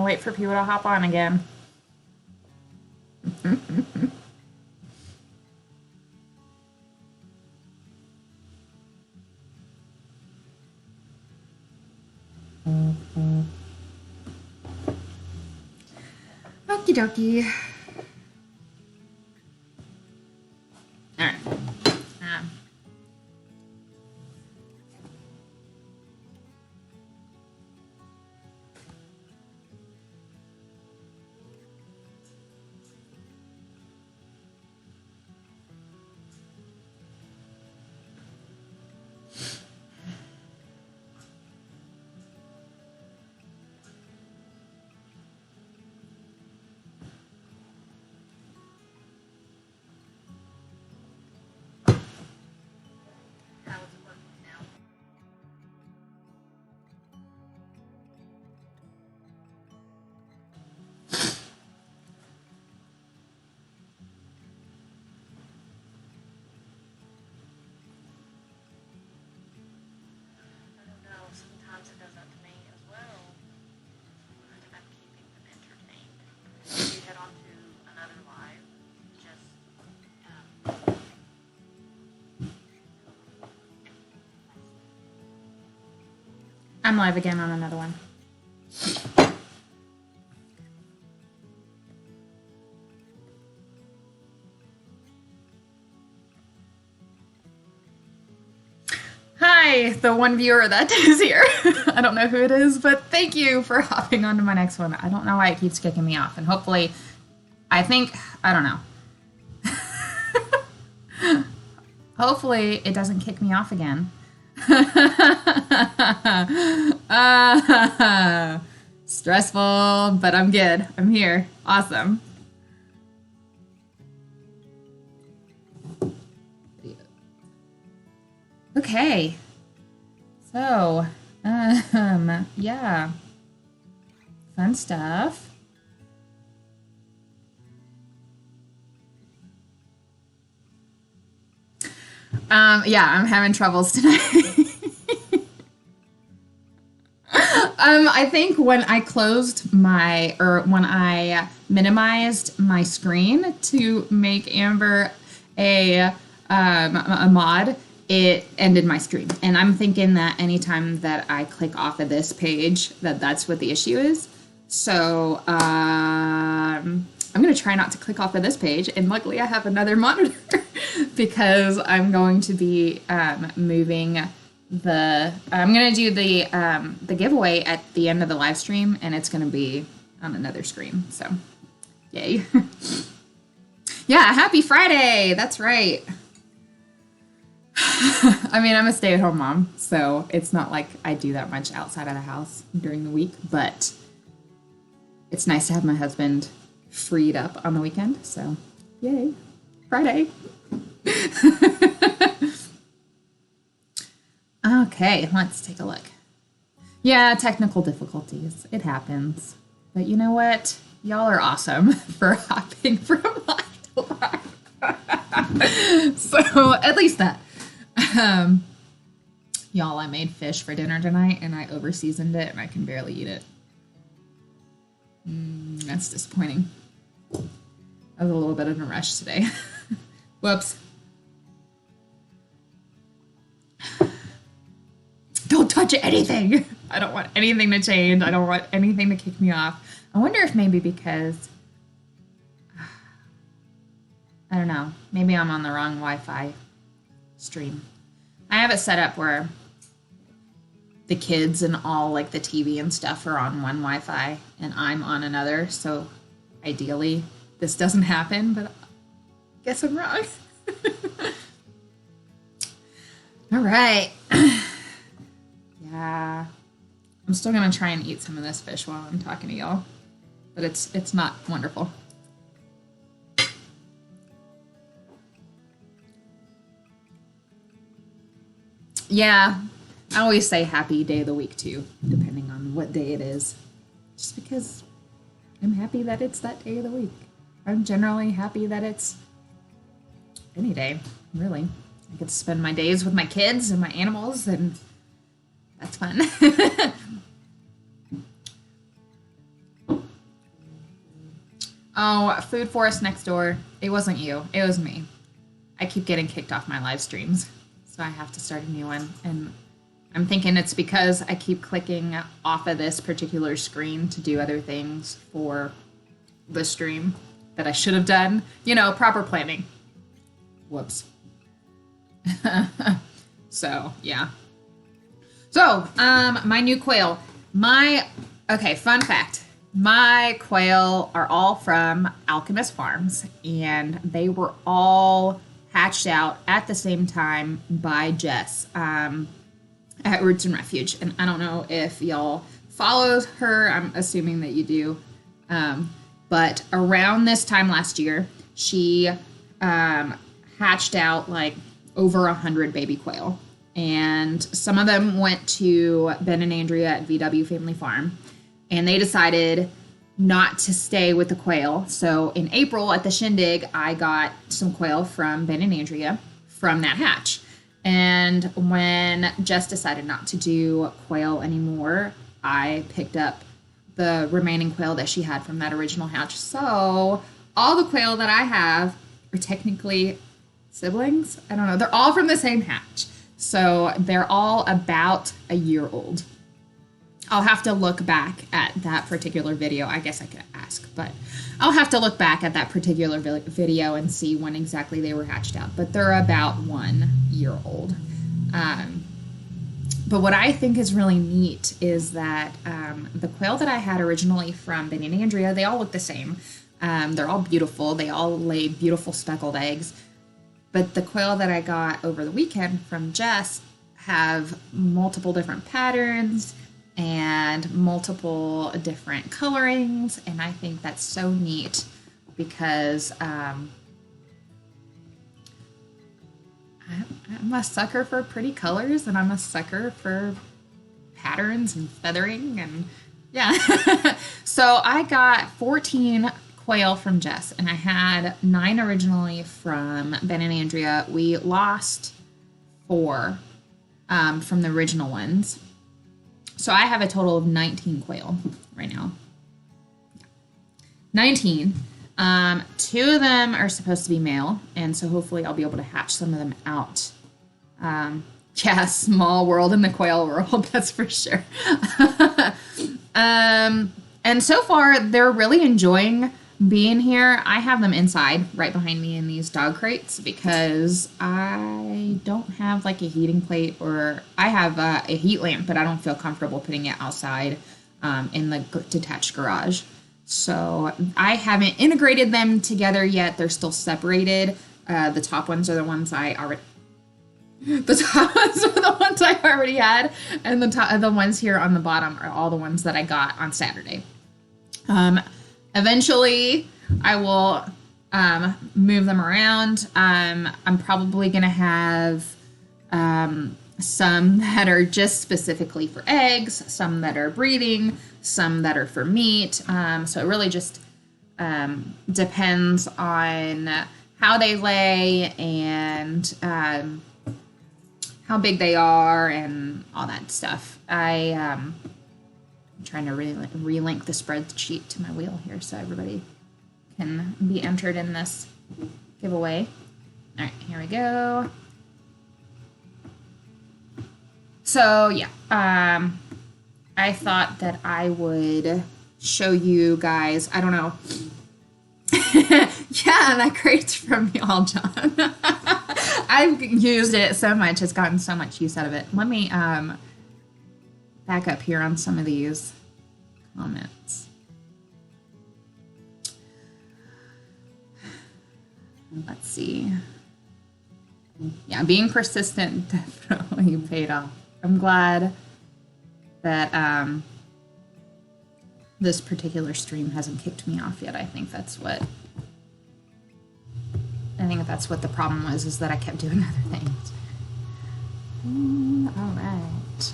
wait for people to hop on again. Okie dokie. All right. Um, How is it working now? I don't know. Sometimes it does that to me as well. But I'm keeping them entertained. If you head on to another live, just I'm live again on another one. Hi, the one viewer that is here. I don't know who it is, but thank you for hopping on to my next one. I don't know why it keeps kicking me off, and hopefully, I don't know. Hopefully, it doesn't kick me off again. Stressful, but I'm good. I'm here. Awesome. Okay. So, yeah. Fun stuff. Yeah, I'm having troubles tonight. I think when I when I minimized my screen to make Amber a mod, it ended my screen. And I'm thinking that anytime that I click off of this page, that's what the issue is. So I'm going to try not to click off of this page. And luckily I have another monitor because I'm going to be moving I'm going to do the giveaway at the end of the live stream, and it's going to be on another screen. So, yay. Yeah, happy Friday. That's right. I mean, I'm a stay-at-home mom, so it's not like I do that much outside of the house during the week, but it's nice to have my husband freed up on the weekend, so yay. Friday. Okay, let's take a look. Yeah, technical difficulties. It happens. But you know what? Y'all are awesome for hopping from live to live. So, at least that. Y'all, I made fish for dinner tonight, and I over-seasoned it, and I can barely eat it. That's disappointing. I was a little bit in a rush today. Whoops. Don't touch anything. I don't want anything to change. I don't want anything to kick me off. I wonder if maybe because, I don't know, maybe I'm on the wrong Wi-Fi stream. I have it set up where the kids and all like the TV and stuff are on one Wi-Fi and I'm on another. So ideally this doesn't happen, but I guess I'm wrong. All right. Yeah. I'm still going to try and eat some of this fish while I'm talking to y'all, but it's not wonderful. Yeah, I always say happy day of the week too, depending on what day it is, just because I'm happy that it's that day of the week. I'm generally happy that it's any day, really. I get to spend my days with my kids and my animals, and that's fun. Oh, Food Forest next door. It wasn't you. It was me. I keep getting kicked off my live streams, so I have to start a new one. And I'm thinking it's because I keep clicking off of this particular screen to do other things for the stream that I should have done. You know, proper planning. Whoops. So, yeah. So, my new quail. Okay, fun fact. My quail are all from Alchemist Farms, and they were all hatched out at the same time by Jess at Roots and Refuge. And I don't know if y'all followed her. I'm assuming that you do. But around this time last year, she hatched out like over 100 baby quail. And some of them went to Ben and Andrea at VW Family Farm. And they decided not to stay with the quail. So in April at the Shindig, I got some quail from Ben and Andrea from that hatch. And when Jess decided not to do quail anymore, I picked up the remaining quail that she had from that original hatch. So all the quail that I have are technically siblings. I don't know. They're all from the same hatch. So they're all about a year old. I'll have to look back at that particular video. I guess I could ask, but I'll have to look back at that particular video and see when exactly they were hatched out. But they're about 1 year old. But what I think is really neat is that the quail that I had originally from Ben and Andrea, they all look the same. They're all beautiful. They all lay beautiful speckled eggs. But the quail that I got over the weekend from Jess have multiple different patterns and multiple different colorings, and I think that's so neat because I'm a sucker for pretty colors, and I'm a sucker for patterns and feathering, and yeah. So I got 14 quail from Jess, and I had 9 originally from Ben and Andrea. We lost 4 from the original ones. So I have a total of 19 quail right now. 19. 2 of them are supposed to be male, and so hopefully I'll be able to hatch some of them out. Yeah, small world in the quail world, that's for sure. And so far, they're really enjoying being here. I have them inside, right behind me in these dog crates, because I don't have like a heating plate, or I have a heat lamp, but I don't feel comfortable putting it outside in the detached garage. So I haven't integrated them together yet. They're still separated. The top ones are the ones I already... The top ones are the ones I already had, and the ones here on the bottom are all the ones that I got on Saturday. Eventually, I will move them around. I'm probably going to have some that are just specifically for eggs, some that are breeding, some that are for meat. So it really just depends on how they lay and how big they are and all that stuff. I'm trying to relink the spreadsheet to my wheel here so everybody can be entered in this giveaway. All right, here we go. So yeah, I thought that I would show you guys, I don't know. Yeah, that crate's from y'all, John. I've used it so much. It's gotten so much use out of it. Let me back up here on some of these comments. Let's see. Yeah, being persistent definitely paid off. I'm glad that this particular stream hasn't kicked me off yet. I think that's what the problem was, is that I kept doing other things. All right.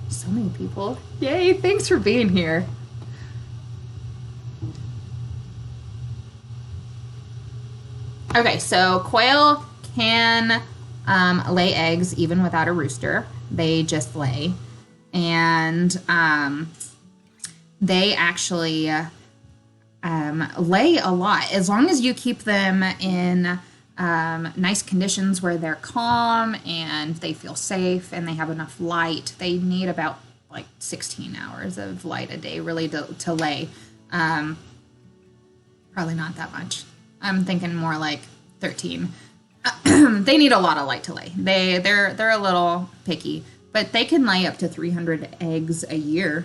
So many people. Yay, thanks for being here. Okay, so quail can lay eggs even without a rooster. They just lay. And they actually lay a lot. As long as you keep them in nice conditions where they're calm and they feel safe and they have enough light. They need about like 16 hours of light a day really to lay. Probably not that much. I'm thinking more like 13. They need a lot of light to lay. They're a little picky, but they can lay up to 300 eggs a year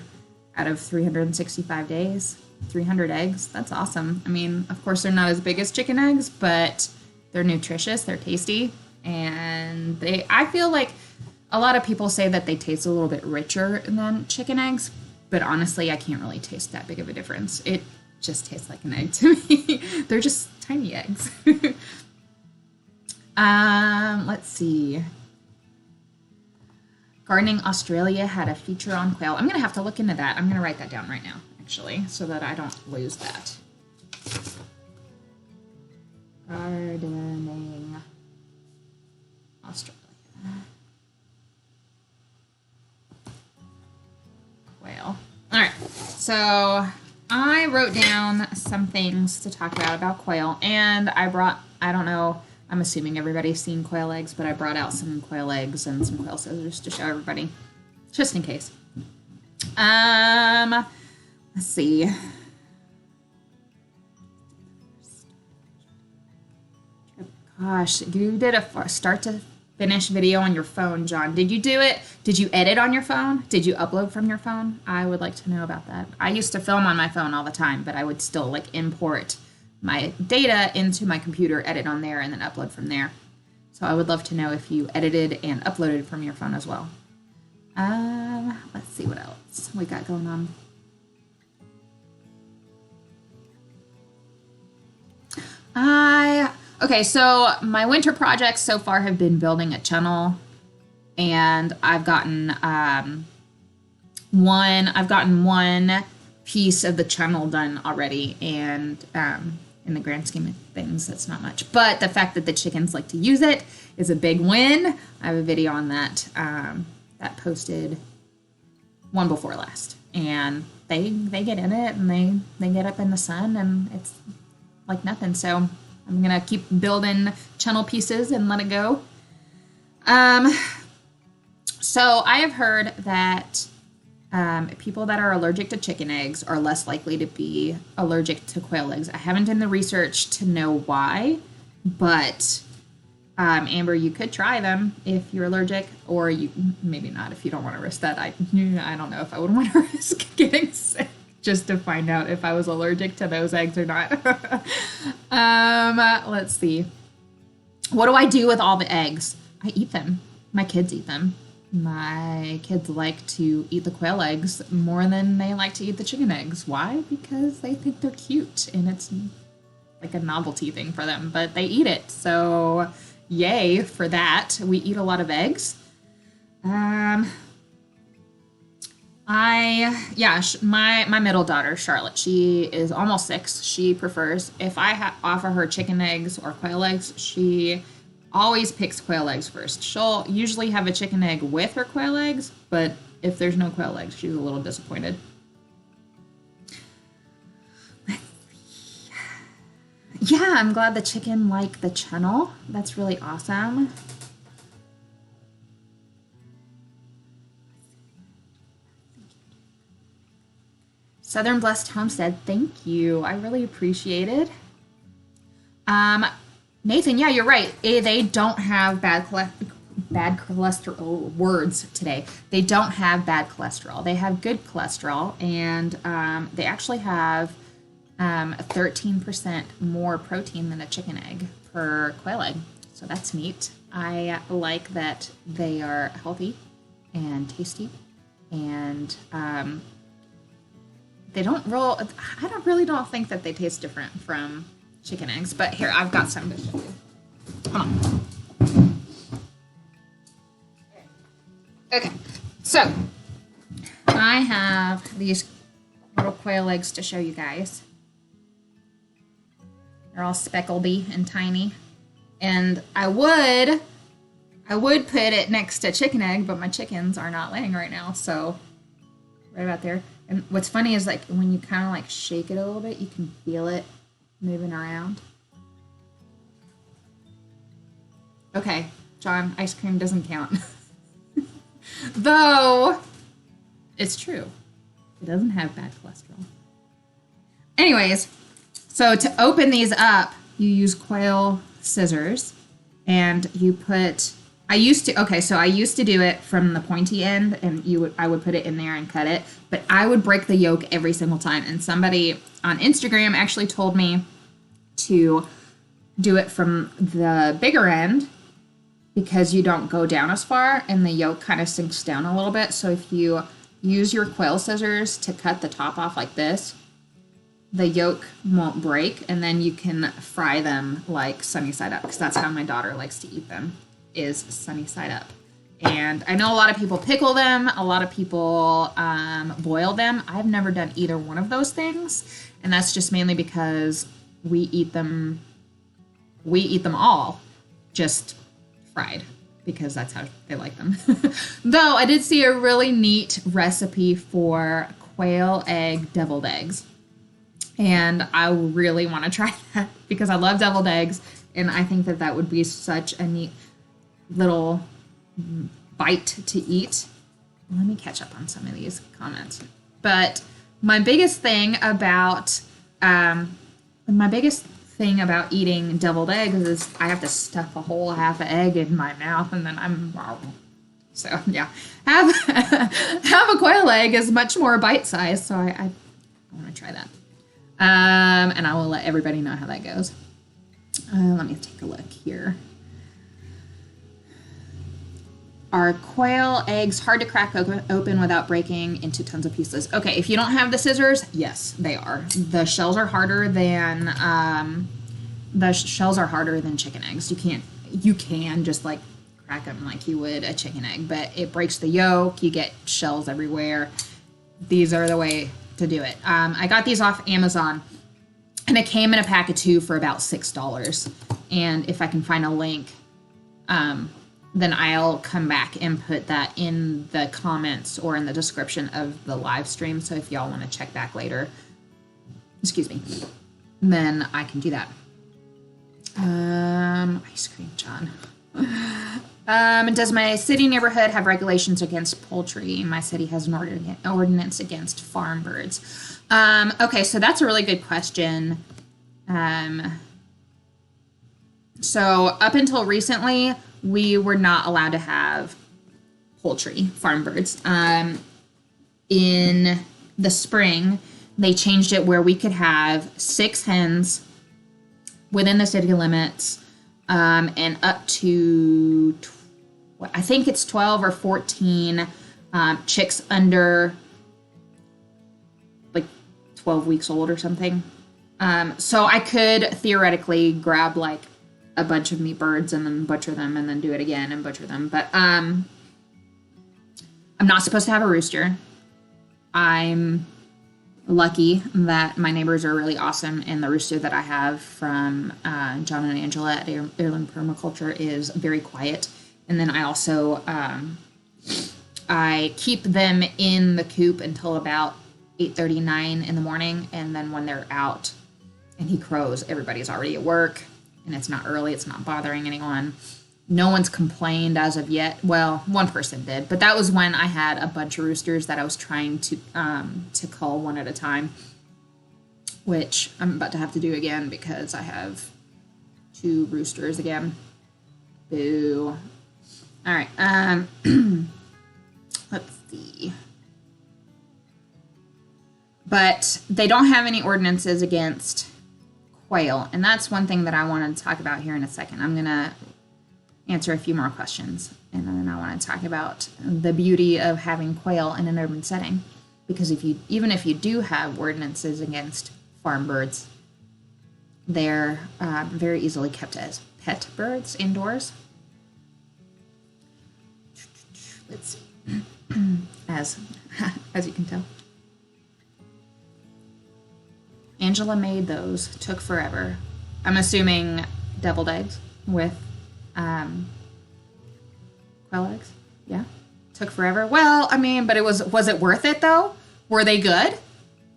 out of 365 days. 300 eggs. That's awesome. I mean, of course, they're not as big as chicken eggs, but they're nutritious, they're tasty, and I feel like a lot of people say that they taste a little bit richer than chicken eggs, but honestly, I can't really taste that big of a difference. It just tastes like an egg to me. They're just tiny eggs. Let's see. Gardening Australia had a feature on quail. I'm going to have to look into that. I'm going to write that down right now, actually, so that I don't lose that. Gardening Australia. Quail. All right, so I wrote down some things to talk about quail, and I don't know, I'm assuming everybody's seen quail eggs, but I brought out some quail eggs and some quail scissors to show everybody, just in case. Let's see. Gosh, you did a start to finish video on your phone, John. Did you do it? Did you edit on your phone? Did you upload from your phone? I would like to know about that. I used to film on my phone all the time, but I would still like import my data into my computer, edit on there, and then upload from there. So I would love to know if you edited and uploaded from your phone as well. Let's see what else we got going on. Okay, so my winter projects so far have been building a channel, and I've gotten one piece of the channel done already, and in the grand scheme of things, that's not much. But the fact that the chickens like to use it is a big win. I have a video on that that posted one before last, and they get in it and they get up in the sun, and it's like nothing. So I'm gonna keep building channel pieces and let it go. So I have heard that people that are allergic to chicken eggs are less likely to be allergic to quail eggs. I haven't done the research to know why, but Amber, you could try them if you're allergic, or you maybe not if you don't want to risk that. I don't know if I would want to risk getting sick just to find out if I was allergic to those eggs or not. Let's see. What do I do with all the eggs? I eat them. My kids eat them. My kids like to eat the quail eggs more than they like to eat the chicken eggs. Why? Because they think they're cute and it's like a novelty thing for them, but they eat it. So yay for that. We eat a lot of eggs. My middle daughter, Charlotte, she is almost 6. She prefers, if I offer her chicken eggs or quail eggs, she always picks quail eggs first. She'll usually have a chicken egg with her quail eggs, but if there's no quail eggs, she's a little disappointed. Yeah, I'm glad the chicken liked the channel. That's really awesome. Southern Blessed Homestead, thank you. I really appreciate it. Nathan, yeah, you're right. They don't have bad cholesterol words today. They don't have bad cholesterol. They have good cholesterol, and they actually have 13% more protein than a chicken egg per quail egg. So that's neat. I like that they are healthy and tasty, and they don't roll. I don't think that they taste different from chicken eggs, but here, I've got some to show you. Hold on. Okay, so I have these little quail eggs to show you guys. They're all speckledy and tiny, and I would put it next to chicken egg, but my chickens are not laying right now, so right about there. And what's funny is like when you kind of like shake it a little bit, you can feel it moving around. Okay, John, ice cream doesn't count. Though, it's true. It doesn't have bad cholesterol. Anyways, so to open these up, you use quail scissors and you put, I used to do it from the pointy end and I would put it in there and cut it, but I would break the yolk every single time. And somebody on Instagram actually told me to do it from the bigger end because you don't go down as far and the yolk kind of sinks down a little bit. So if you use your quail scissors to cut the top off like this, the yolk won't break, and then you can fry them like sunny side up, because that's how my daughter likes to eat them, is sunny side up. And I know a lot of people pickle them, a lot of people boil them. I've never done either one of those things, and that's just mainly because we eat them all just fried, because that's how they like them. Though I did see a really neat recipe for quail egg deviled eggs. And I really want to try that because I love deviled eggs. And I think that that would be such a neat little bite to eat. Let me catch up on some of these comments. But my biggest thing about eating deviled eggs is I have to stuff a whole half an egg in my mouth, and then so yeah, have a quail egg is much more bite sized. So I want to try that, and I will let everybody know how that goes. Let me take a look here. Are quail eggs hard to crack open without breaking into tons of pieces? Okay, if you don't have the scissors, yes, they are. The shells are harder than chicken eggs. You can just like crack them like you would a chicken egg, but it breaks the yolk. You get shells everywhere. These are the way to do it. I got these off Amazon, and it came in a pack of 2 for about $6. And if I can find a link, then I'll come back and put that in the comments or in the description of the live stream. So if y'all want to check back later, then I can do that. Ice cream, John. Does my city neighborhood have regulations against poultry? My city has an ordinance against farm birds. Okay, so that's a really good question. So up until recently, we were not allowed to have poultry, farm birds. In the spring, they changed it where we could have 6 hens within the city limits, and up to, I think it's 12 or 14 chicks under like 12 weeks old or something. So I could theoretically grab like a bunch of meat birds and then butcher them and then do it again and butcher them. But I'm not supposed to have a rooster. I'm lucky that my neighbors are really awesome, and the rooster that I have from John and Angela at Heirloom Permaculture is very quiet. And then I also I keep them in the coop until about 8:39 in the morning, and then when they're out and he crows, everybody's already at work. And it's not early, it's not bothering anyone. No one's complained as of yet. Well, one person did, but that was when I had a bunch of roosters that I was trying to cull one at a time, which I'm about to have to do again because I have 2 roosters again. Boo. All right, let's see. But they don't have any ordinances against quail, and that's one thing that I want to talk about here in a second. I'm going to answer a few more questions, and then I want to talk about the beauty of having quail in an urban setting, because even if you do have ordinances against farm birds, they're very easily kept as pet birds indoors. Let's see. as you can tell. Angela made those. Took forever. I'm assuming deviled eggs with quail eggs. Yeah. Took forever. Well, I mean, but was it worth it though? Were they good?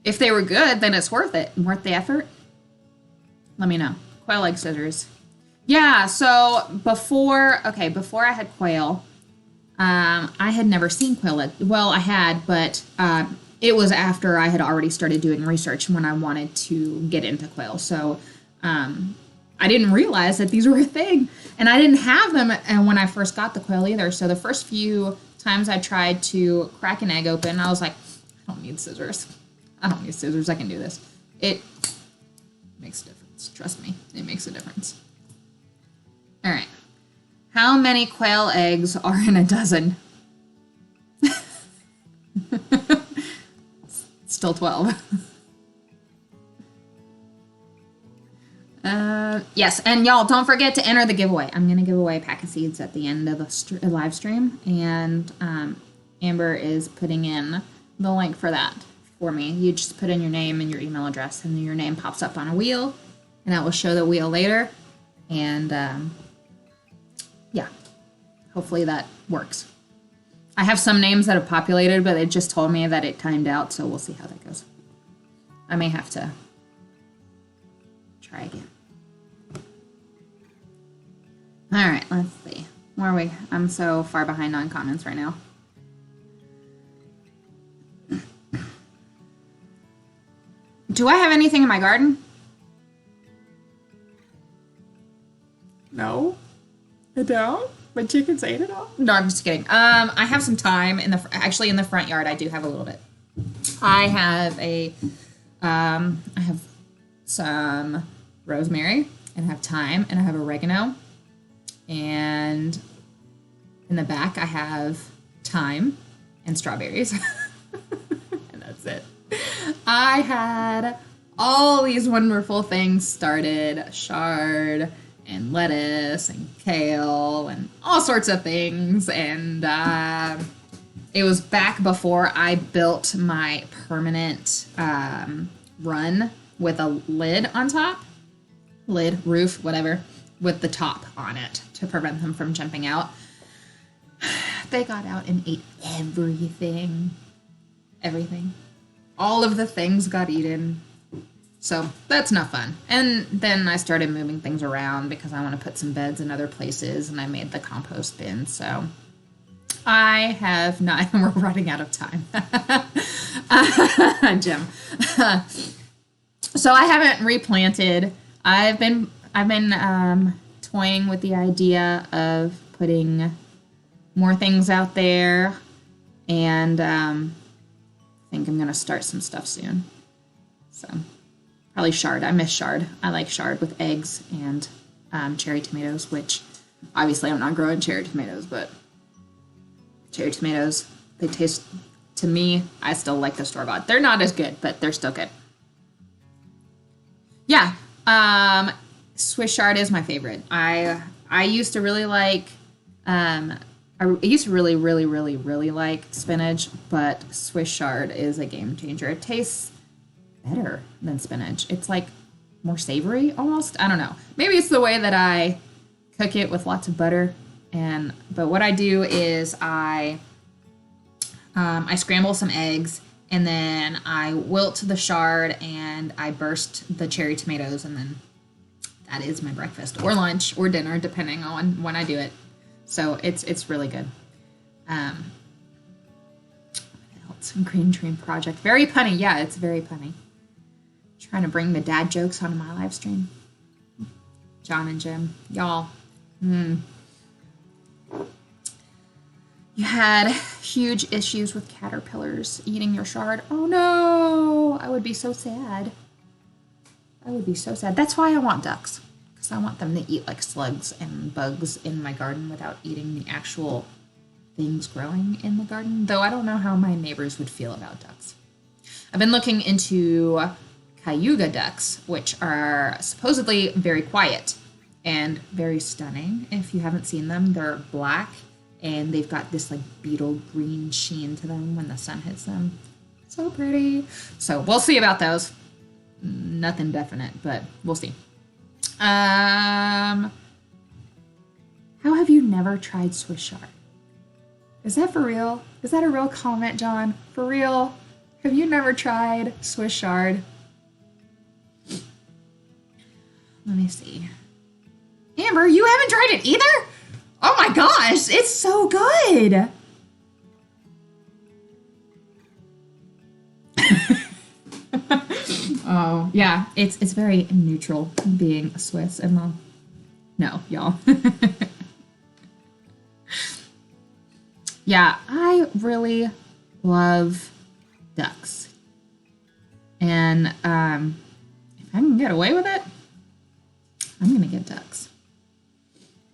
If they were good, then it's worth it. Worth the effort? Let me know. Quail egg scissors. Yeah, so before I had quail, I had never seen quail egg. Well, I had, but it was after I had already started doing research when I wanted to get into quail. So I didn't realize that these were a thing. And I didn't have them when I first got the quail either. So the first few times I tried to crack an egg open, I was like, I don't need scissors. I don't need scissors. I can do this. It makes a difference. Trust me. It makes a difference. All right. How many quail eggs are in a dozen? Still 12. Yes, and y'all, don't forget to enter the giveaway. I'm going to give away a pack of seeds at the end of the live stream, and Amber is putting in the link for that for me. You just put in your name and your email address, and then your name pops up on a wheel, and I will show the wheel later, and yeah, hopefully that works. I have some names that have populated, but it just told me that it timed out, so we'll see how that goes. I may have to try again. All right, let's see. Where are we? I'm so far behind on comments right now. Do I have anything in my garden? No, I don't. My chickens ate it all. No, I'm just kidding. I have some thyme in the front yard. I do have a little bit. I have some rosemary, and I have thyme, and I have oregano, and in the back I have thyme and strawberries, and that's it. I had all these wonderful things started, chard and lettuce and kale and all sorts of things, and it was back before I built my permanent run with a lid on top. Lid, roof, whatever, with the top on it to prevent them from jumping out. They got out and ate everything. Everything. All of the things got eaten. So that's not fun. And then I started moving things around because I want to put some beds in other places, and I made the compost bin. So I have not, we're running out of time. Jim. So I haven't replanted. I've been toying with the idea of putting more things out there, and I think I'm gonna start some stuff soon. So probably chard. I miss chard. I like chard with eggs and cherry tomatoes, which obviously I'm not growing cherry tomatoes, but cherry tomatoes, they taste, to me, I still like the store-bought. They're not as good, but they're still good. Yeah. Swiss chard is my favorite. I used to really like, I used to really like spinach, but Swiss chard is a game changer. It tastes better than spinach. It's like more savory almost. I don't know. Maybe it's the way that I cook it with lots of butter. But what I do is I scramble some eggs, and then I wilt the chard, and I burst the cherry tomatoes, and then that is my breakfast or lunch or dinner, depending on when I do it. So it's really good. What else? Green Dream Project. Very punny. Yeah, it's very punny. Trying to bring the dad jokes onto my live stream. John and Jim. Y'all. You had huge issues with caterpillars eating your chard. Oh no! I would be so sad. I would be so sad. That's why I want ducks. Because I want them to eat like slugs and bugs in my garden without eating the actual things growing in the garden. Though I don't know how my neighbors would feel about ducks. I've been looking into cayuga ducks, which are supposedly very quiet and very stunning. If you haven't seen them, they're black, and they've got this like beetle green sheen to them when the sun hits them. So pretty. So we'll see about those. Nothing definite, but we'll see. How have you never tried Swiss chard? Is that for real? Is that a real comment, John? For real? Have you never tried Swiss chard? Let me see. Amber, you haven't tried it either? Oh my gosh, it's so good. Oh, yeah, it's very neutral being a Swiss and mom. No, y'all. Yeah, I really love ducks. And if I can get away with it, I'm gonna get ducks.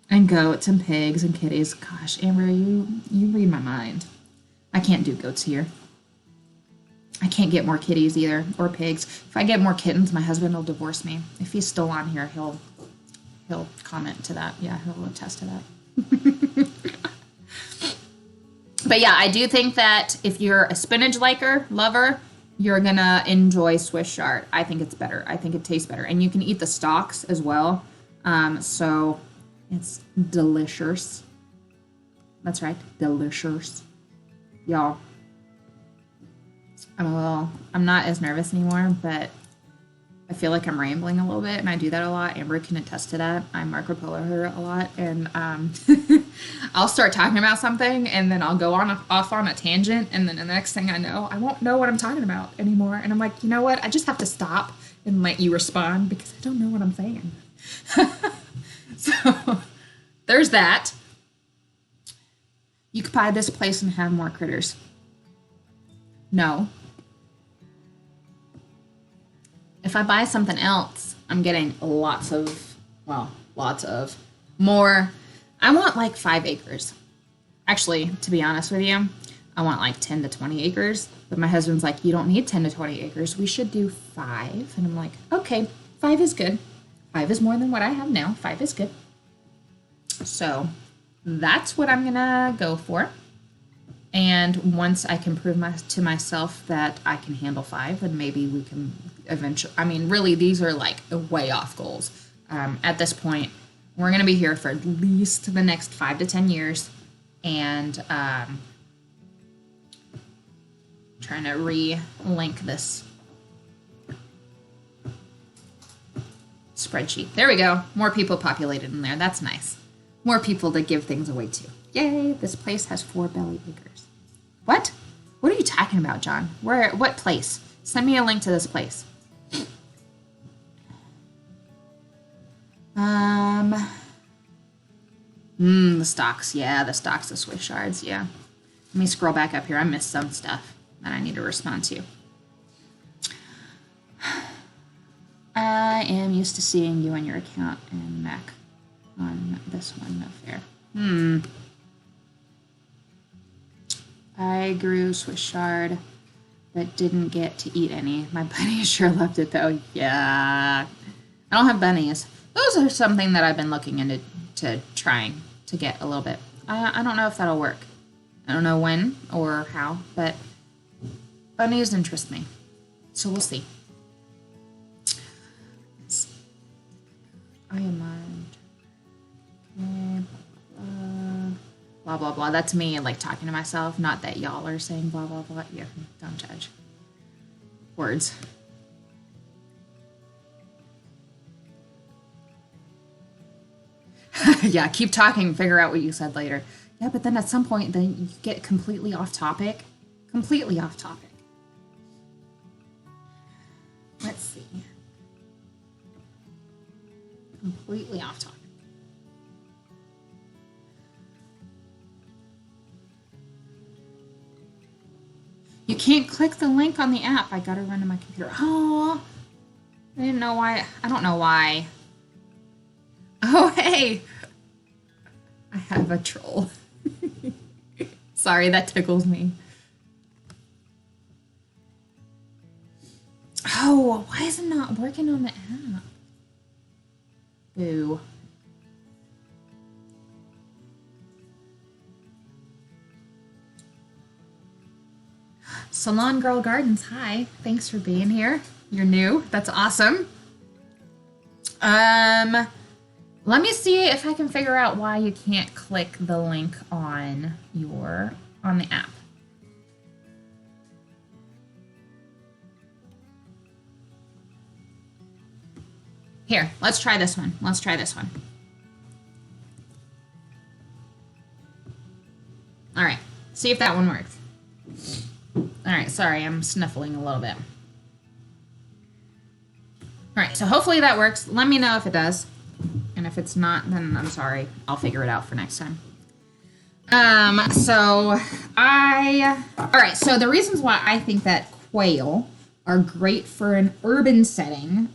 And goats and pigs and kitties. Gosh, Amber, you read my mind. I can't do goats here. I can't get more kitties either, or pigs. If I get more kittens, my husband will divorce me. If he's still on here, he'll comment to that. Yeah, he'll attest to that. But yeah, I do think that if you're a spinach lover, you're gonna enjoy Swiss chard. I think it's better. I think it tastes better. And you can eat the stalks as well. So it's delicious. That's right, delicious. Y'all, I'm not as nervous anymore, but I feel like I'm rambling a little bit, and I do that a lot. Amber can attest to that. I Marco Polo her a lot, and I'll start talking about something, and then I'll go off on a tangent, and then the next thing I know, I won't know what I'm talking about anymore. And I'm like, you know what? I just have to stop and let you respond because I don't know what I'm saying. So there's that. You could buy this place and have more critters. No. If I buy something else, I'm getting lots of more. I want like 5 acres. Actually, to be honest with you, I want like 10 to 20 acres. But my husband's like, you don't need 10 to 20 acres. We should do 5. And I'm like, okay, 5 is good. 5 is more than what I have now. 5 is good. So that's what I'm gonna go for. And once I can prove to myself that I can handle 5, then maybe we can eventually, I mean, really, these are like way off goals. At this point, we're going to be here for at least the next 5 to 10 years. And trying to re-link this spreadsheet. There we go. More people populated in there. That's nice. More people to give things away to. Yay, this place has 4 belly acres. What? What are you talking about, John? What place? Send me a link to this place. The stocks. Yeah, the stocks of Swiss chards. Yeah. Let me scroll back up here. I missed some stuff that I need to respond to. I am used to seeing you on your account and Mac on this one. No fair. I grew Swiss chard, but didn't get to eat any. My bunnies sure loved it, though. Yeah. I don't have bunnies. Those are something that I've been looking into trying to get a little bit. I don't know if that'll work. I don't know when or how, but bunnies interest me. So we'll see. I am on. Okay. Blah, blah, blah. That's me, like, talking to myself. Not that y'all are saying blah, blah, blah. Yeah, don't judge. Words. Yeah, keep talking. Figure out what you said later. Yeah, but then at some point, then you get completely off topic. Completely off topic. Let's see. Completely off topic. You can't click the link on the app. I gotta run to my computer. Oh, I didn't know why. I don't know why. Oh, hey. I have a troll. Sorry, that tickles me. Oh, why is it not working on the app? Boo. Salon Girl Gardens, hi. Thanks for being here. You're new. That's awesome. Let me see if I can figure out why you can't click the link on the app. Here, let's try this one. Let's try this one. All right, see if that one works. All right, sorry, I'm sniffling a little bit. All right, so hopefully that works. Let me know if it does. And if it's not, then I'm sorry. I'll figure it out for next time. All right, so the reasons why I think that quail are great for an urban setting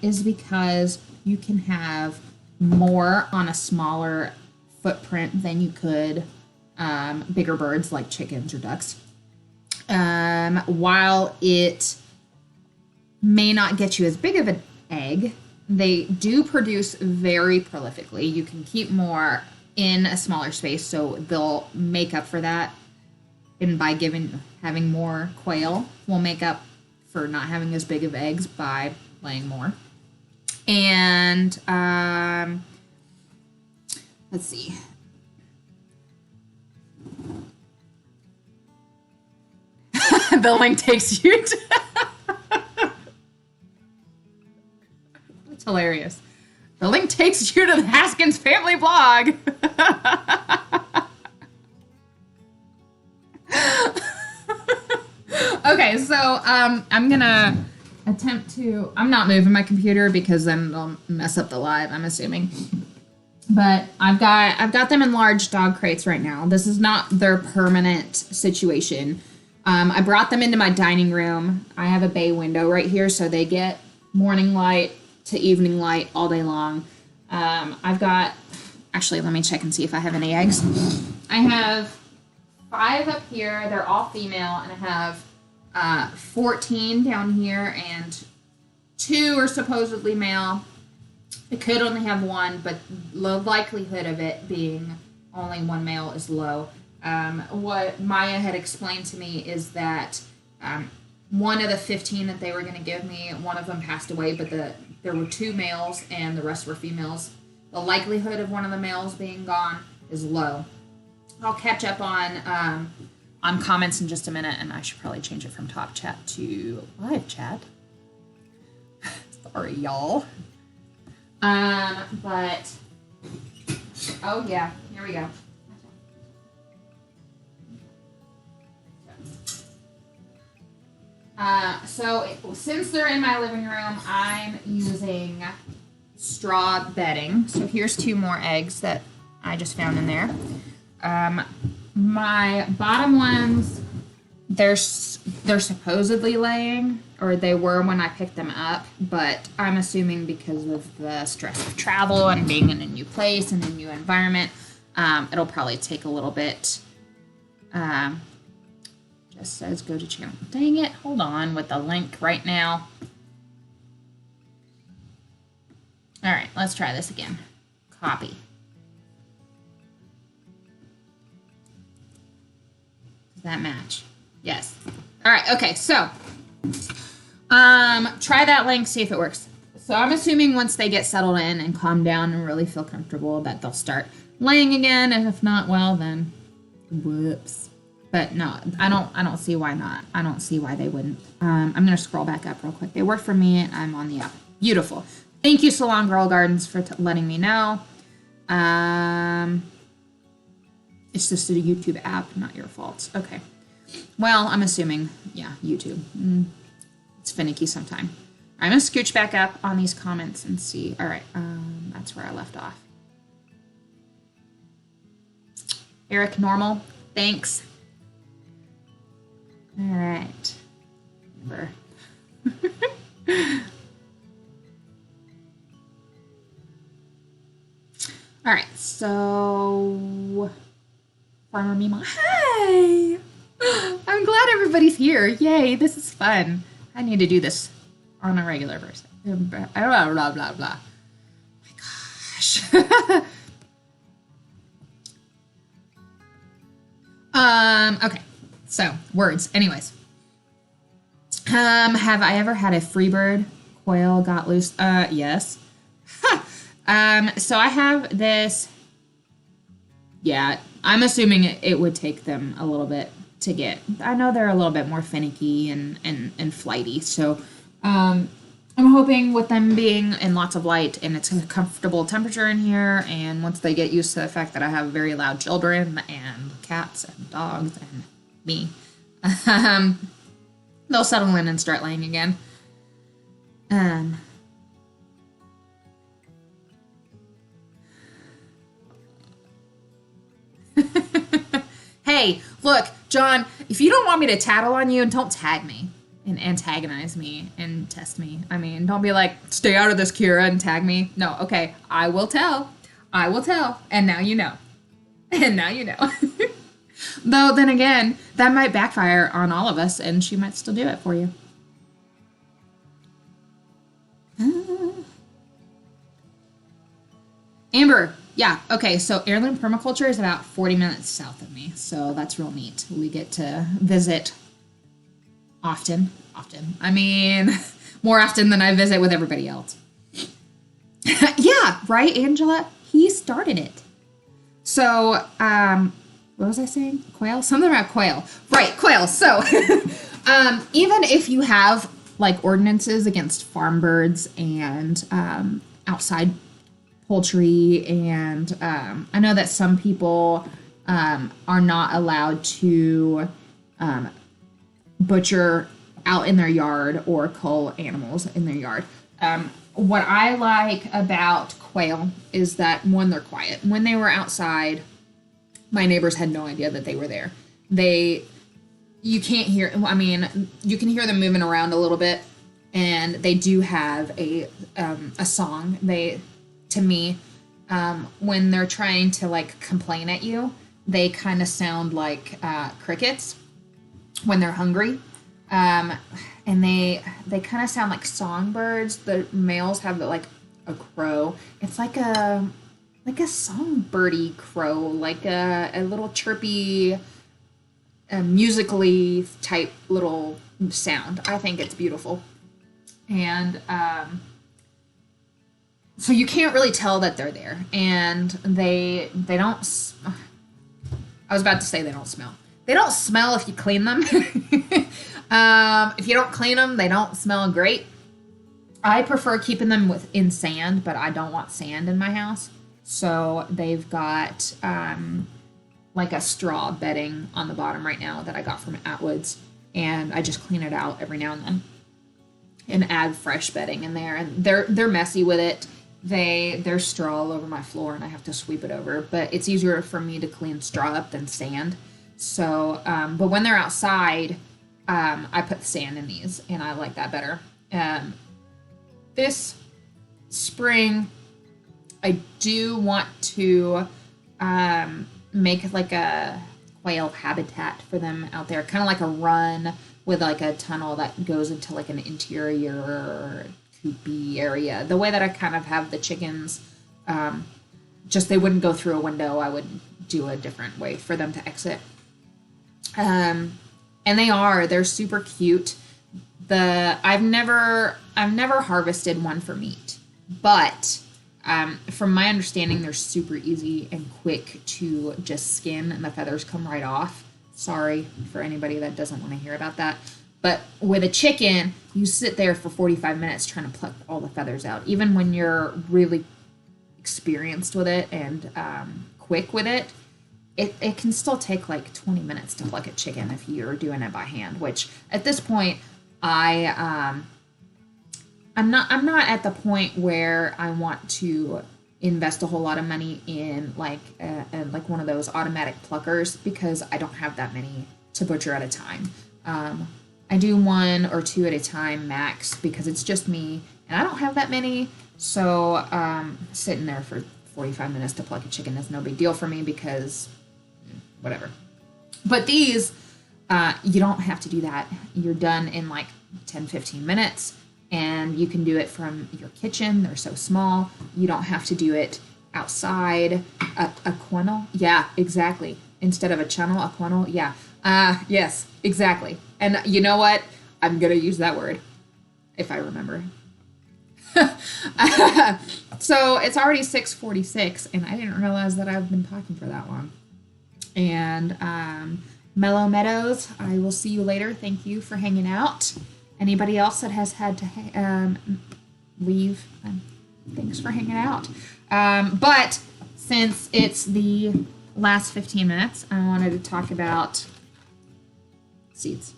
is because you can have more on a smaller footprint than you could bigger birds like chickens or ducks. While it may not get you as big of an egg, they do produce very prolifically. You can keep more in a smaller space, so they'll make up for that. And by having more quail, will make up for not having as big of eggs by laying more. And let's see. The link takes you to... That's hilarious. The link takes you to the Haskins family blog. Okay, so I'm gonna attempt to... I'm not moving my computer because then it'll mess up the live, I'm assuming. But I've got them in large dog crates right now. This is not their permanent situation. I brought them into my dining room. I have a bay window right here, so they get morning light to evening light all day long. I've got... Actually, let me check and see if I have any eggs. I have 5 up here. They're all female, and I have 14 down here, and 2 are supposedly male. I could only have 1, but the likelihood of it being only 1 male is low. What Maya had explained to me is that one of the 15 that they were going to give me, one of them passed away, but there were 2 males and the rest were females. The likelihood of one of the males being gone is low. I'll catch up on comments in just a minute, and I should probably change it from top chat to live chat. Sorry, y'all. But, oh yeah, here we go. Since they're in my living room, I'm using straw bedding. So here's 2 more eggs that I just found in there. My bottom ones, they're supposedly laying, or they were when I picked them up, but I'm assuming because of the stress of travel and being in a new place and a new environment, it'll probably take a little bit. Just says go to channel. Dang it, hold on with the link right now. All right, let's try this again. Copy. Does that match? Yes. All right, okay, so try that link, see if it works. So I'm assuming once they get settled in and calm down and really feel comfortable that they'll start laying again, and if not, well then, whoops. But no, I don't see why not. I don't see why they wouldn't. I'm gonna scroll back up real quick. They work for me, and I'm on the app. Beautiful. Thank you, Salon Girl Gardens, for letting me know. It's just a YouTube app, not your fault. Okay. Well, I'm assuming, yeah, YouTube. It's finicky sometime. I'm gonna scooch back up on these comments and see. All right, that's where I left off. Eric Normal, thanks. All right. All right, so Farmer Mima. Hi! I'm glad everybody's here. Yay, this is fun. I need to do this on a regular basis. Blah, blah, blah, blah. Oh my gosh. Okay, so words. Anyways. Have I ever had a free bird quail got loose? Yes. So I have this. Yeah, I'm assuming it would take them a little bit to get. I know they're a little bit more finicky and flighty. So, I'm hoping with them being in lots of light and it's a comfortable temperature in here, and once they get used to the fact that I have very loud children and cats and dogs and me, um, they'll settle in and start laying again. Um, Hey, look, John, if you don't want me to tattle on you, don't tag me and antagonize me and test me. I mean, don't be like, stay out of this, Kira, and tag me. No, okay, I will tell. I will tell. And now you know. And now you know. Though, then again, that might backfire on all of us, and she might still do it for you. Amber, yeah, okay, so Heirloom Permaculture is about 40 minutes south of me, so that's real neat. We get to visit often. I mean, more often than I visit with everybody else. Yeah, right, Angela? He started it. So, what was I saying? Quail? Something about quail. Right, quail. So, even if you have, like, ordinances against farm birds and outside poultry, and I know that some people are not allowed to butcher out in their yard or cull animals in their yard. What I like about quail is that, one, they're quiet. When they were outside, my neighbors had no idea that they were there. You can't hear, I mean, you can hear them moving around a little bit, and they do have a song. To me, when they're trying to, like, complain at you, they kind of sound like crickets when they're hungry. And they kind of sound like songbirds. The males have, like, a crow. It's like a songbirdie crow, like a little chirpy, musically type little sound. I think it's beautiful. And so you can't really tell that they're there. And they don't, I was about to say they don't smell. They don't smell if you clean them. If you don't clean them, they don't smell great. I prefer keeping them in sand, but I don't want sand in my house. So they've got like a straw bedding on the bottom right now that I got from Atwoods, and I just clean it out every now and then and add fresh bedding in there. And they're messy with it. There's straw all over my floor, and I have to sweep it over. But it's easier for me to clean straw up than sand. So, but when they're outside, I put sand in these, and I like that better. This spring, I do want to make like a quail habitat for them out there, kind of like a run with like a tunnel that goes into like an interior coopy area. The way that I kind of have the chickens, just they wouldn't go through a window. I would do a different way for them to exit. And they're super cute. I've never harvested one for meat, but from my understanding, they're super easy and quick to just skin, and the feathers come right off. Sorry for anybody that doesn't want to hear about that. But with a chicken, you sit there for 45 minutes trying to pluck all the feathers out. Even when you're really experienced with it and quick with it, it can still take like 20 minutes to pluck a chicken if you're doing it by hand, which at this point, I'm not at the point where I want to invest a whole lot of money in like one of those automatic pluckers, because I don't have that many to butcher at a time. I do 1 or 2 at a time max, because it's just me and I don't have that many. So sitting there for 45 minutes to pluck a chicken is no big deal for me, because whatever. But these, you don't have to do that. You're done in like 10-15 minutes. And you can do it from your kitchen. They're so small. You don't have to do it outside. A quennel? Yeah, exactly. Instead of a chunnel, a quennel? Yeah. Yes, exactly. And you know what? I'm going to use that word if I remember. So it's already 6:46, and I didn't realize that I've been talking for that long. And Mellow Meadows, I will see you later. Thank you for hanging out. anybody else that has had to leave, thanks for hanging out. But since it's the last 15 minutes, I wanted to talk about seeds.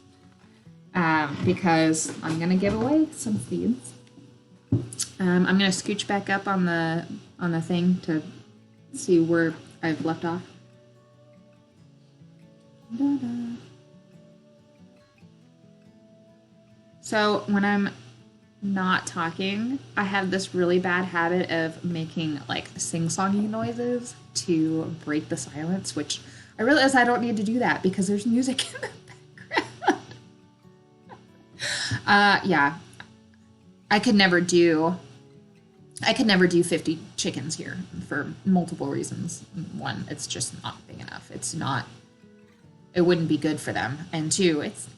Because I'm going to give away some seeds. I'm going to scooch back up on the thing to see where I've left off. Da-da. So when I'm not talking, I have this really bad habit of making like sing-songy noises to break the silence, which I realize I don't need to do that because there's music in the background. Yeah, I could never do 50 chickens here for multiple reasons. One, it's just not big enough. It wouldn't be good for them. And two, it's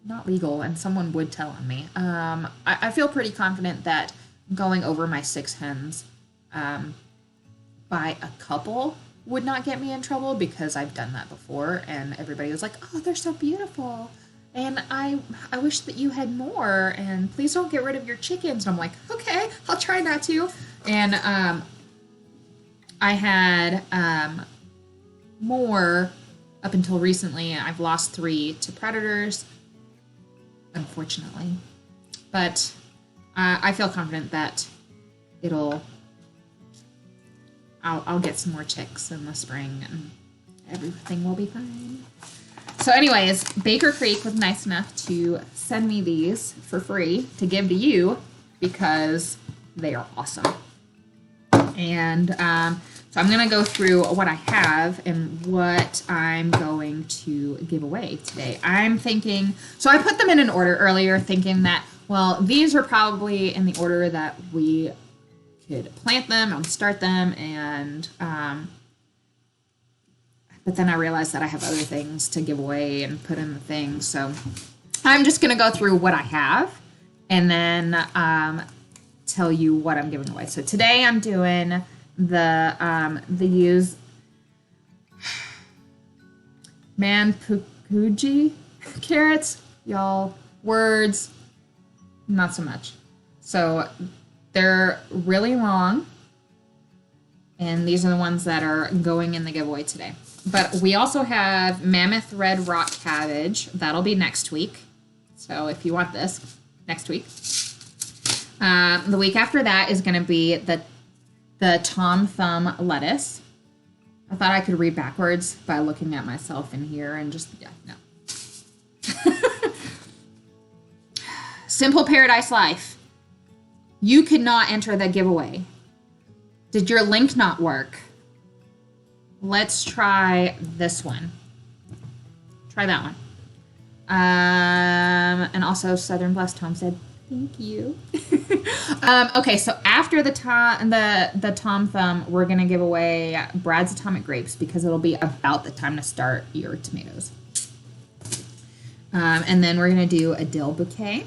not legal and someone would tell on me. I feel pretty confident that going over my 6 hens by a couple would not get me in trouble because I've done that before and everybody was like, oh, they're so beautiful. And I wish that you had more and please don't get rid of your chickens. And I'm like, okay, I'll try not to. And I had more up until recently. I've lost 3 to predators, unfortunately. But I feel confident that I'll get some more chicks in the spring and everything will be fine. So anyways, Baker Creek was nice enough to send me these for free to give to you because they are awesome. And so I'm going to go through what I have and what I'm going to give away today. I'm thinking, so I put them in an order earlier thinking that, well, these are probably in the order that we could plant them and start them and but then I realized that I have other things to give away and put in the thing. So I'm just going to go through what I have and then tell you what I'm giving away. So today I'm doing the used Manpukuji carrots. Y'all, words, not so much. So they're really long. And these are the ones that are going in the giveaway today. But we also have Mammoth Red Rock Cabbage. That'll be next week. So if you want this, next week. The week after that is going to be the Tom Thumb lettuce. I thought I could read backwards by looking at myself in here and just, yeah, no. Simple Paradise Life. You could not enter the giveaway. Did your link not work? Let's try this one. Try that one. And also Southern Blessed Homestead. Thank you. Okay, so after the Tom Thumb, we're going to give away Brad's Atomic Grapes because it'll be about the time to start your tomatoes. And then we're going to do a dill bouquet.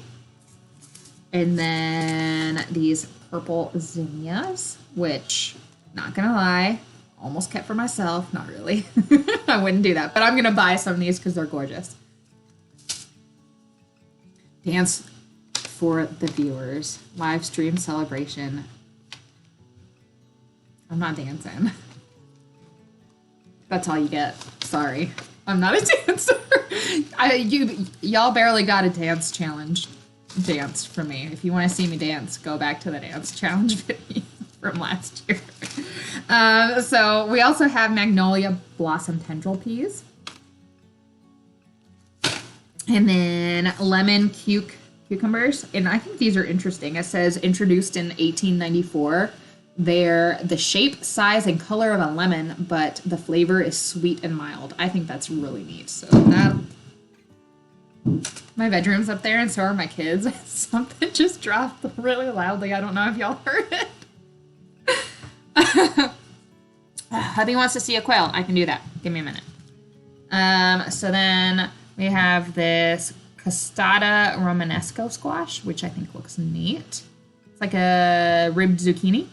And then these purple zinnias, which, not going to lie, almost kept for myself. Not really. I wouldn't do that. But I'm going to buy some of these because they're gorgeous. Dance for the viewers. Live stream celebration. I'm not dancing. That's all you get. Sorry. I'm not a dancer. Y'all barely got a dance challenge dance from me. If you want to see me dance, go back to the dance challenge video from last year. So we also have Magnolia Blossom Tendril Peas. And then lemon cucumbers. And I think these are interesting. It says introduced in 1894. They're the shape, size, and color of a lemon, but the flavor is sweet and mild. I think that's really neat. So that... My bedroom's up there, and so are my kids. Something just dropped really loudly. I don't know if y'all heard it. Hubby wants to see a quail. I can do that. Give me a minute. So then we have this Costata Romanesco squash, which I think looks neat. It's like a ribbed zucchini.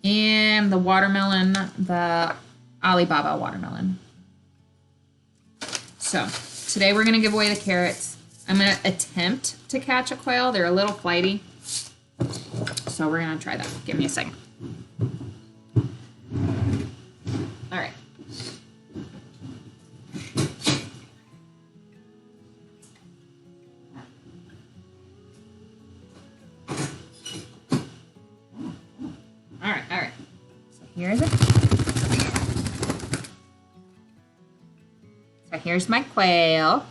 And the watermelon, the Alibaba watermelon. So today we're going to give away the carrots. I'm going to attempt to catch a quail. They're a little flighty. So we're going to try that. Give me a second. All right. All right. So here's it. So here's my quail.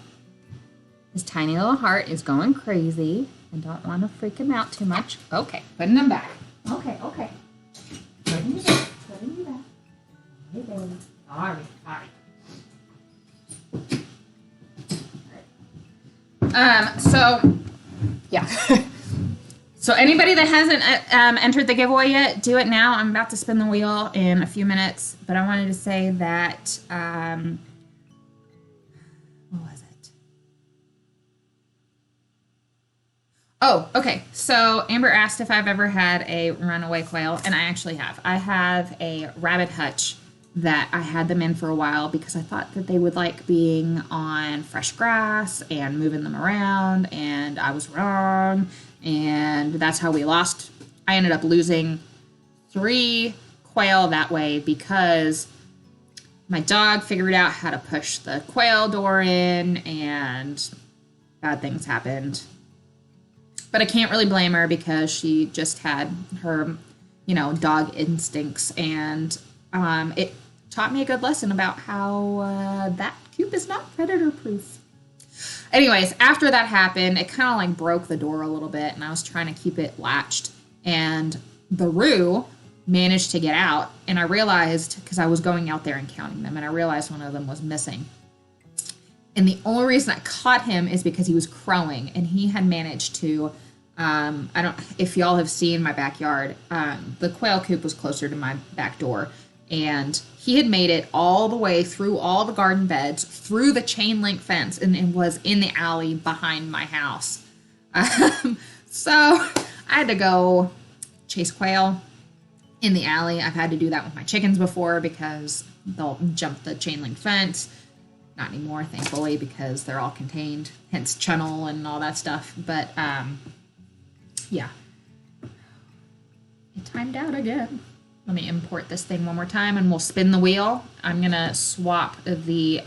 His tiny little heart is going crazy. I don't want to freak him out too much. Okay, putting him back. Okay. Putting you back. Hey, baby. All right. So, yeah. So anybody that hasn't entered the giveaway yet, do it now. I'm about to spin the wheel in a few minutes, but I wanted to say that, what was it? Oh, okay. So Amber asked if I've ever had a runaway quail, and I actually have. I have a rabbit hutch that I had them in for a while because I thought that they would like being on fresh grass and moving them around, and I was wrong, and that's how we lost. I ended up losing 3 quail that way because my dog figured out how to push the quail door in, and bad things happened. But I can't really blame her because she just had her, dog instincts, and it taught me a good lesson about how that coop is not predator proof. Anyways, after that happened, it kind of like broke the door a little bit, and I was trying to keep it latched, and the roo managed to get out, and I realized, because I was going out there and counting them, and I realized one of them was missing. And the only reason I caught him is because he was crowing, and he had managed to, if y'all have seen my backyard, the quail coop was closer to my back door, and he had made it all the way through all the garden beds, through the chain link fence, and it was in the alley behind my house. So I had to go chase quail in the alley. I've had to do that with my chickens before because they'll jump the chain link fence. Not anymore, thankfully, because they're all contained, hence channel and all that stuff. But, yeah. It timed out again. Let me import this thing one more time, and we'll spin the wheel. I'm going to swap the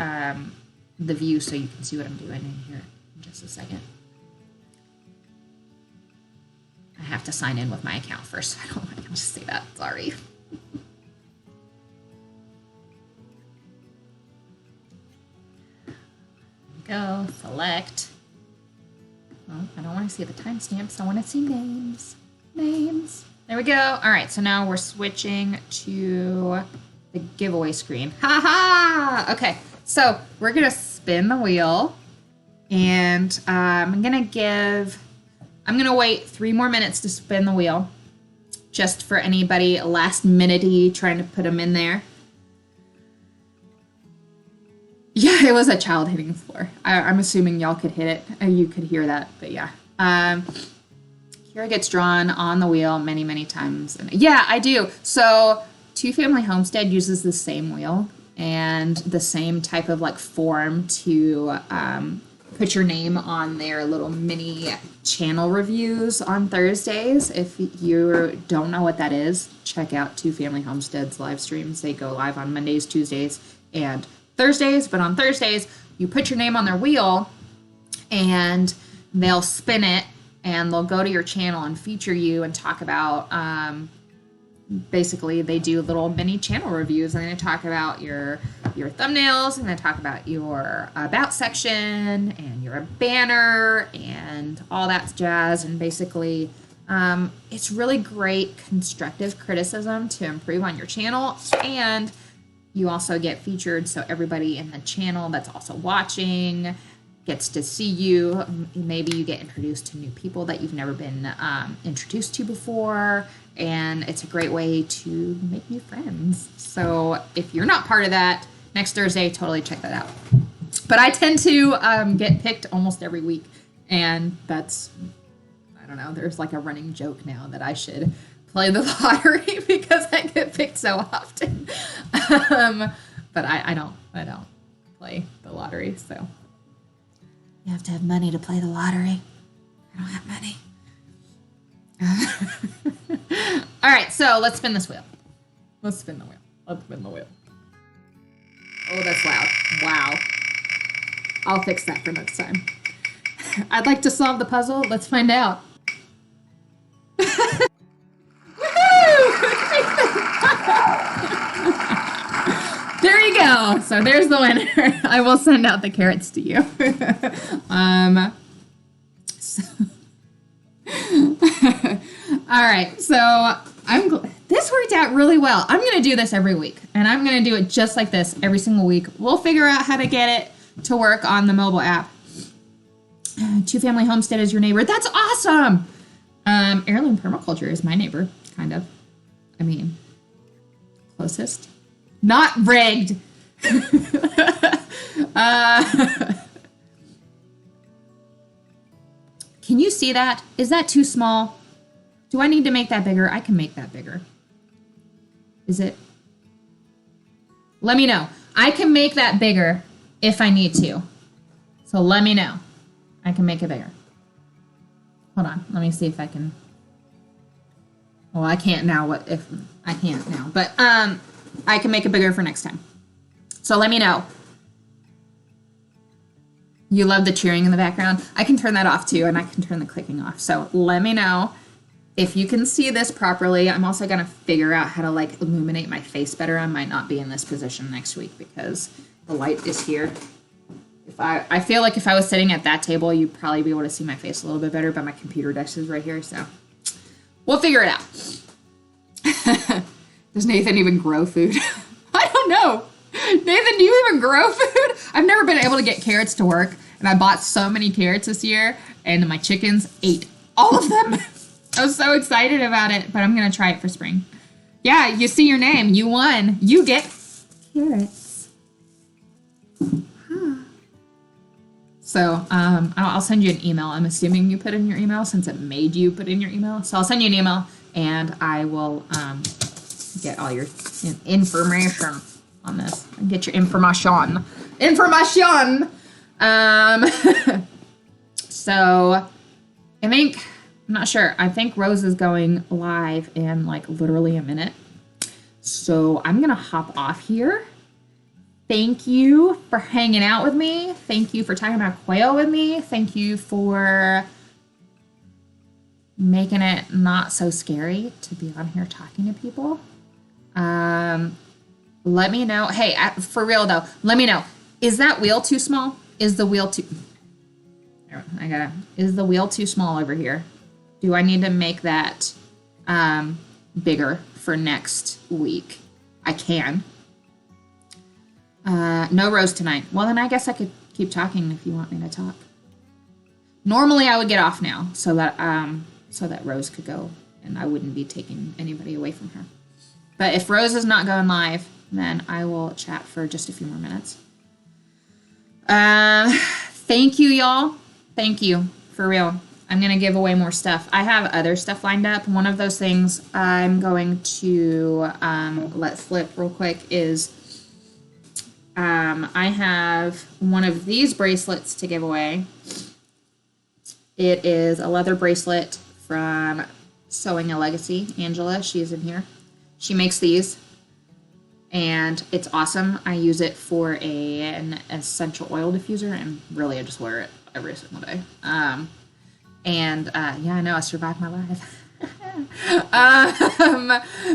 view so you can see what I'm doing in here in just a second. I have to sign in with my account first. I don't know if I can just say that. Sorry. Go, select. Well, I don't want to see the timestamps. I want to see names. There we go. All right, so now we're switching to the giveaway screen. Ha ha! Okay, so we're going to spin the wheel, and I'm going to wait 3 more minutes to spin the wheel, just for anybody last minute-y trying to put them in there. Yeah, it was a child hitting the floor. I'm assuming y'all could hit it. You could hear that, but yeah. Kira gets drawn on the wheel many, many times. And yeah, I do. So 2 Family Homestead uses the same wheel and the same type of like form to put your name on their little mini channel reviews on Thursdays. If you don't know what that is, check out 2 Family Homestead's live streams. They go live on Mondays, Tuesdays, and Thursdays, but on Thursdays, you put your name on their wheel and they'll spin it and they'll go to your channel and feature you and talk about, basically they do little mini channel reviews, and they talk about your thumbnails, and they talk about your about section and your banner and all that jazz, and basically it's really great constructive criticism to improve on your channel, and you also get featured, so everybody in the channel that's also watching gets to see you. Maybe you get introduced to new people that you've never been introduced to before, and it's a great way to make new friends. So if you're not part of that, next Thursday, totally check that out. But I tend to get picked almost every week, and that's, I don't know, there's like a running joke now that I should play the lottery because I get picked so often. But I don't play the lottery, so. You have to have money to play the lottery. I don't have money. All right, so let's spin this wheel. Let's spin the wheel. Let's spin the wheel. Oh, that's loud. Wow. I'll fix that for next time. I'd like to solve the puzzle. Let's find out. There you go. So there's the winner. I will send out the carrots to you. All right. So this worked out really well. I'm going to do this every week, and I'm going to do it just like this every single week. We'll figure out how to get it to work on the mobile app. Two Family Homestead is your neighbor. That's awesome. Heirloom Permaculture is my neighbor, kind of. I mean, closest. Not rigged. Can you see that? Is that too small? Do I need to make that bigger? I can make that bigger. Is it? Let me know. I can make that bigger if I need to. So let me know. I can make it bigger. Hold on. Let me see if I can. Well, I can't now. What if I can't now? But I can make it bigger for next time. So let me know. You love the cheering in the background. I can turn that off too, and I can turn the clicking off. So let me know if you can see this properly. I'm also going to figure out how to like illuminate my face better. I might not be in this position next week because the light is here. I feel like if I was sitting at that table, you'd probably be able to see my face a little bit better, but my computer desk is right here, so we'll figure it out. Does Nathan even grow food? I don't know. Nathan, do you even grow food? I've never been able to get carrots to work, and I bought so many carrots this year, and my chickens ate all of them. I was so excited about it, but I'm going to try it for spring. Yeah, you see your name. You won. You get carrots. So I'll send you an email. I'm assuming you put in your email since it made you put in your email. So I'll send you an email, and I will get all your information on this. Get your information. So I think, I'm not sure. I think Rose is going live in like literally a minute. So I'm going to hop off here. Thank you for hanging out with me. Thank you for talking about quail with me. Thank you for making it not so scary to be on here talking to people. Let me know. Hey, for real though, let me know. Is that wheel too small? Is the wheel too... Is the wheel too small over here? Do I need to make that bigger for next week? I can. No Rose tonight. Well, then I guess I could keep talking if you want me to talk. Normally I would get off now so that Rose could go and I wouldn't be taking anybody away from her. But if Rose is not going live, then I will chat for just a few more minutes. Thank you, y'all. Thank you, for real. I'm going to give away more stuff. I have other stuff lined up. One of those things I'm going to let slip real quick is I have one of these bracelets to give away. It is a leather bracelet from Sewing a Legacy. Angela, she's in here. She makes these, and it's awesome. I use it for an essential oil diffuser, and really I just wear it every single day. Yeah, I know, I survived my life.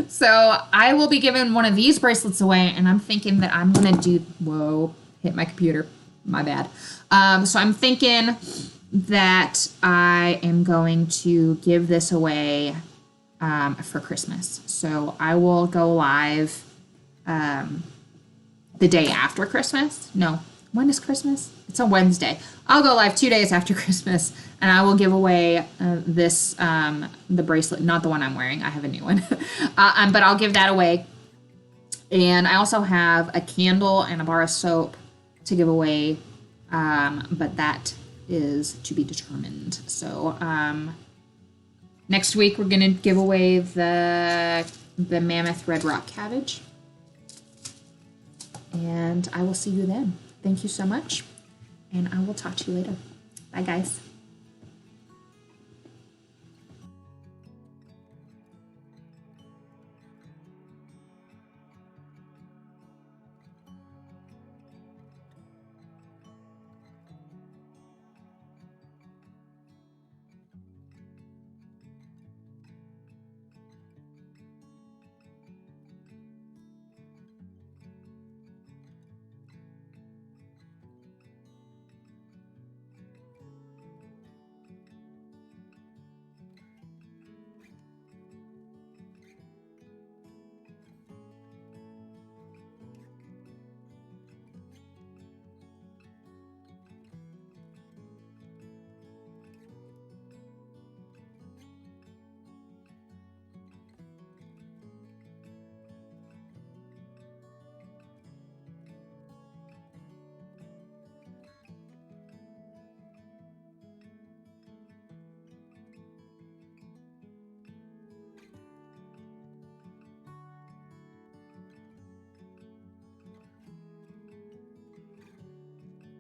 So I will be giving one of these bracelets away, and I'm thinking that I'm going to do, whoa, hit my computer, my bad. So I'm thinking that I am going to give this away for Christmas. So I will go live the day after Christmas. No, when is Christmas? It's a Wednesday. I'll go live 2 days after Christmas, and I will give away the bracelet, not the one I'm wearing. I have a new one. But I'll give that away. And I also have a candle and a bar of soap to give away, but that is to be determined. So next week we're going to give away the Mammoth Red Rock Cabbage. And I will see you then. Thank you so much, and I will talk to you later. Bye, guys.